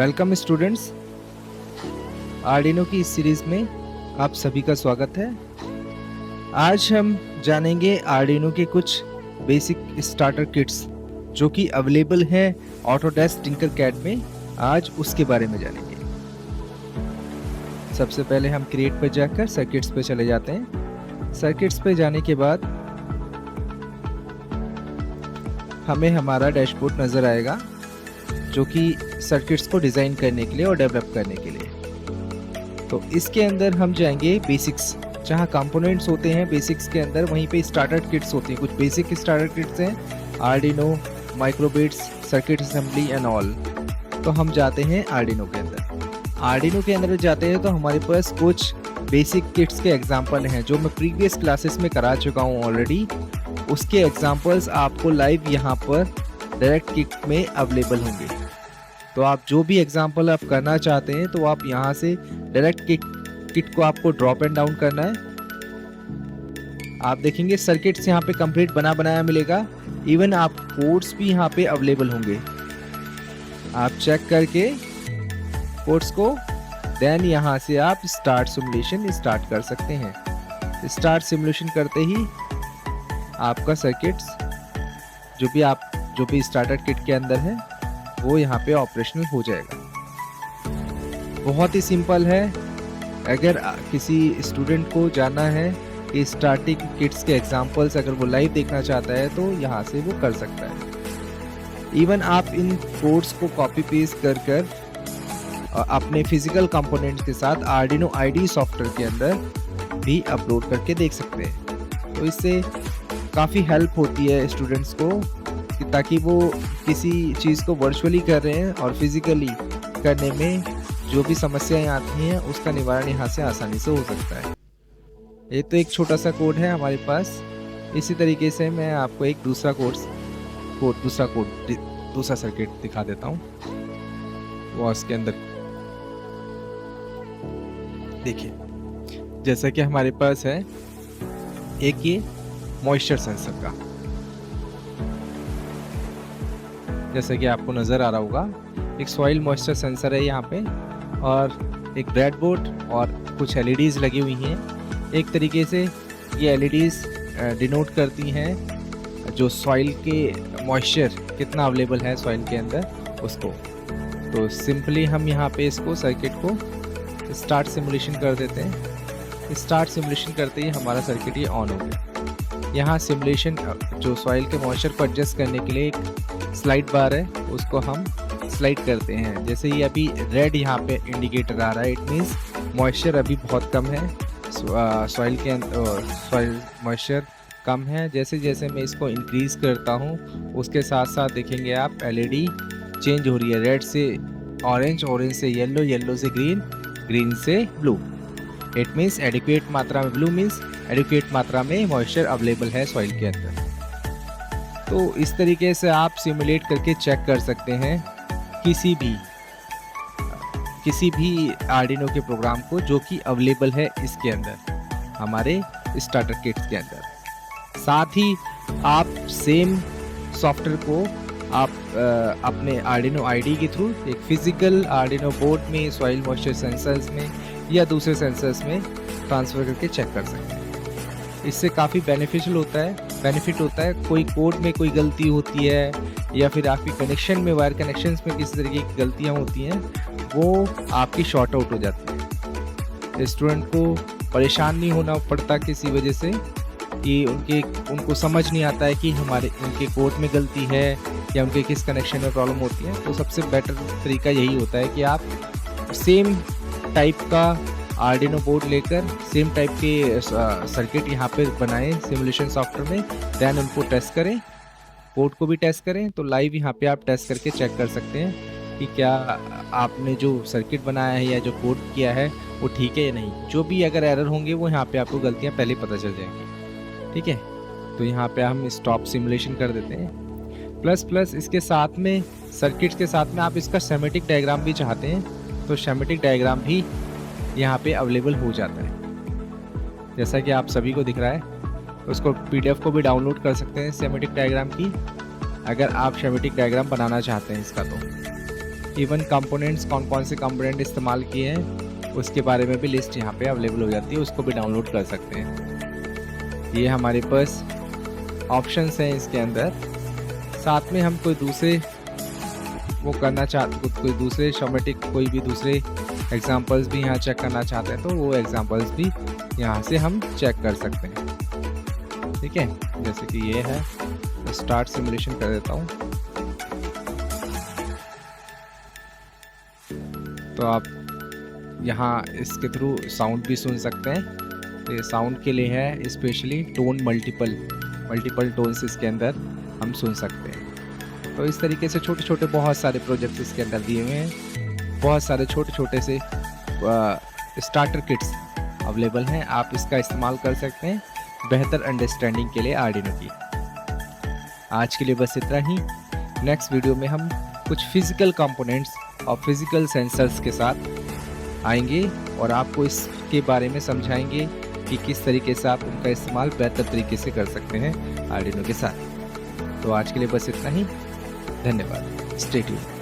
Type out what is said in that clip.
Welcome students, Arduino की इस series में आप सभी का स्वागत है। आज हम जानेंगे आर्डिनो के कुछ बेसिक स्टार्टर किट्स जो कि अवेलेबल है ऑटोडेस्क टिंकरकैड में। आज उसके बारे में जानेंगे। सबसे पहले हम क्रिएट पर जाकर सर्किट्स पे चले जाते हैं। सर्किट्स पे जाने के बाद हमें हमारा डैशबोर्ड नज़र आएगा जो कि सर्किट्स को डिज़ाइन करने के लिए और डेवलप करने के लिए। तो इसके अंदर हम जाएंगे बेसिक्स, जहाँ कंपोनेंट्स होते हैं बेसिक्स के अंदर, वहीं पे स्टार्टर किट्स होती हैं। कुछ बेसिक स्टार्टर किट्स हैं, Arduino, microbits, circuit assembly and all. तो हम जाते हैं आर्डिनो के अंदर। आर्डिनो के अंदर जाते हैं तो हमारे पास कुछ बेसिक किट्स के एग्जाम्पल हैं जो मैं प्रीवियस क्लासेस में करा चुका हूँ ऑलरेडी। उसके एग्जाम्पल्स आपको लाइव यहाँ पर डायरेक्ट किट में अवेलेबल होंगे। तो आप जो भी एग्जाम्पल आप करना चाहते हैं तो आप यहाँ से डायरेक्ट किट को आपको ड्रॉप एंड डाउन करना है। आप देखेंगे सर्किट्स यहाँ पे कंप्लीट बना बनाया मिलेगा। इवन आप कोड्स भी यहाँ पे अवेलेबल होंगे। आप चेक करके कोड्स को देन यहाँ से आप स्टार्ट सिमुलेशन स्टार्ट कर सकते हैं। स्टार्ट सिमुलेशन करते ही आपका सर्किट्स जो भी स्टार्टर किट के अंदर है वो यहाँ पे ऑपरेशनल हो जाएगा। बहुत ही सिंपल है। अगर किसी स्टूडेंट को जानना है कि स्टार्टिंग किट्स के एग्जांपल्स अगर वो लाइव देखना चाहता है तो यहाँ से वो कर सकता है। इवन आप इन कोड्स को कॉपी पेस्ट कर अपने फिजिकल कंपोनेंट्स के साथ आर्डिनो आईडी सॉफ्टवेयर के अंदर भी अपलोड करके देख सकते हैं। तो इससे काफ़ी हेल्प होती है स्टूडेंट्स को ताकि वो किसी चीज़ को वर्चुअली कर रहे हैं और फिजिकली करने में जो भी समस्याएं आती हैं उसका निवारण यहाँ से आसानी से हो सकता है। ये तो एक छोटा सा कोड है हमारे पास। इसी तरीके से मैं आपको एक दूसरा सर्किट दिखा देता हूँ। वो उसके अंदर देखिए, जैसा कि हमारे पास है एक ये मॉइस्चर सेंसर का, जैसा कि आपको नज़र आ रहा होगा एक सॉइल मॉइस्चर सेंसर है यहाँ पे, और एक ब्रेडबोर्ड और कुछ एलईडीज़ लगी हुई हैं। एक तरीके से ये एलईडीज़ डिनोट करती हैं जो सॉइल के मॉइस्चर कितना अवेलेबल है सॉइल के अंदर उसको। तो सिंपली हम यहाँ पे इसको सर्किट को स्टार्ट सिमुलेशन कर देते हैं। स्टार्ट सिमुलेशन करते ही हमारा सर्किट ये ऑन हो गया। यहाँ सिमुलेशन जो सॉइल के मॉइस्चर को एडजस्ट करने के लिए एक स्लाइड बार है, उसको हम स्लाइड करते हैं। जैसे ये अभी रेड यहाँ पे इंडिकेटर आ रहा है, इट मीन्स मॉइस्चर अभी बहुत कम है, सॉइल के सॉइल मॉइस्चर कम है। जैसे जैसे मैं इसको इंक्रीज़ करता हूँ उसके साथ साथ देखेंगे आप एलईडी चेंज हो रही है, रेड से ऑरेंज, ऑरेंज से येलो, येलो से ग्रीन, ग्रीन से ब्लू। इट मीन्स एडिक्वेट मात्रा में, ब्लू मीन्स एडिक्वेट मात्रा में मॉइस्चर अवेलेबल है सॉइल के अंदर। तो इस तरीके से आप सिमुलेट करके चेक कर सकते हैं किसी भी आर्डिनो के प्रोग्राम को जो कि अवेलेबल है इसके अंदर, हमारे स्टार्टर किट्स के अंदर। साथ ही आप सेम सॉफ्टवेयर को आप अपने आर्डिनो आईडी के थ्रू एक फिजिकल आर्डिनो बोर्ड में सॉइल मॉइस्चर सेंसर्स में या दूसरे सेंसर्स में ट्रांसफ़र करके चेक कर सकते हैं। इससे काफ़ी बेनिफिट होता है। कोई कोड में कोई गलती होती है या फिर आपकी कनेक्शन में, वायर कनेक्शंस में किसी तरीके की गलतियाँ होती हैं, वो आपकी शॉर्ट आउट हो जाती है। स्टूडेंट को परेशान नहीं होना पड़ता किसी वजह से कि उनको समझ नहीं आता है कि उनके कोड में गलती है या उनके किस कनेक्शन में प्रॉब्लम होती है। तो सबसे बेटर तरीका यही होता है कि आप सेम टाइप का आर्डिनो बोर्ड लेकर सेम टाइप के सर्किट यहाँ पे बनाएं सिमुलेशन सॉफ्टवेयर में, देन उनको टेस्ट करें, कोड को भी टेस्ट करें। तो लाइव यहाँ पे आप टेस्ट करके चेक कर सकते हैं कि क्या आपने जो सर्किट बनाया है या जो कोड किया है वो ठीक है या नहीं। जो भी अगर एरर होंगे वो यहाँ पे आपको गलतियाँ पहले पता चल जाएंगी। ठीक है, तो यहाँ पे हम स्टॉप सिमुलेशन कर देते हैं। प्लस इसके साथ में, सर्किट्स के साथ में आप इसका शेमेटिक डायग्राम भी चाहते हैं तो शेमेटिक डायग्राम भी यहाँ पे अवेलेबल हो जाता है, जैसा कि आप सभी को दिख रहा है। उसको PDF को भी डाउनलोड कर सकते हैं शेमेटिक डायग्राम की, अगर आप शेमेटिक डायग्राम बनाना चाहते हैं इसका। तो इवन कंपोनेंट्स कौन कौन से कंपोनेंट इस्तेमाल किए हैं उसके बारे में भी लिस्ट यहाँ पे अवेलेबल हो जाती है, उसको भी डाउनलोड कर सकते हैं। ये हमारे पास ऑप्शंस हैं इसके अंदर। साथ में हम कोई दूसरे वो करना चाहते, कोई दूसरे शोमेटिक कोई भी दूसरे एग्जांपल्स भी यहाँ चेक करना चाहते हैं तो वो एग्जांपल्स भी यहाँ से हम चेक कर सकते हैं। ठीक है, जैसे कि ये है, स्टार्ट सिमुलेशन कर देता हूँ। तो आप यहाँ इसके थ्रू साउंड भी सुन सकते हैं। तो ये साउंड के लिए है, स्पेशली टोन मल्टीपल टोन्स इसके अंदर हम सुन सकते हैं। तो इस तरीके से छोटे छोटे बहुत सारे प्रोजेक्ट्स इसके अंदर दिए हुए हैं, बहुत सारे छोटे छोटे से स्टार्टर किट्स अवेलेबल हैं। आप इसका इस्तेमाल कर सकते हैं बेहतर अंडरस्टैंडिंग के लिए आर्डिनो की। आज के लिए बस इतना ही। नेक्स्ट वीडियो में हम कुछ फिजिकल कंपोनेंट्स और फिजिकल सेंसर्स के साथ आएंगे और आपको इसके बारे में समझाएंगे कि किस तरीके से आप उनका इस्तेमाल बेहतर तरीके से कर सकते हैं आर्डिनो के साथ। तो आज के लिए बस इतना ही। धन्यवाद। Stay tuned.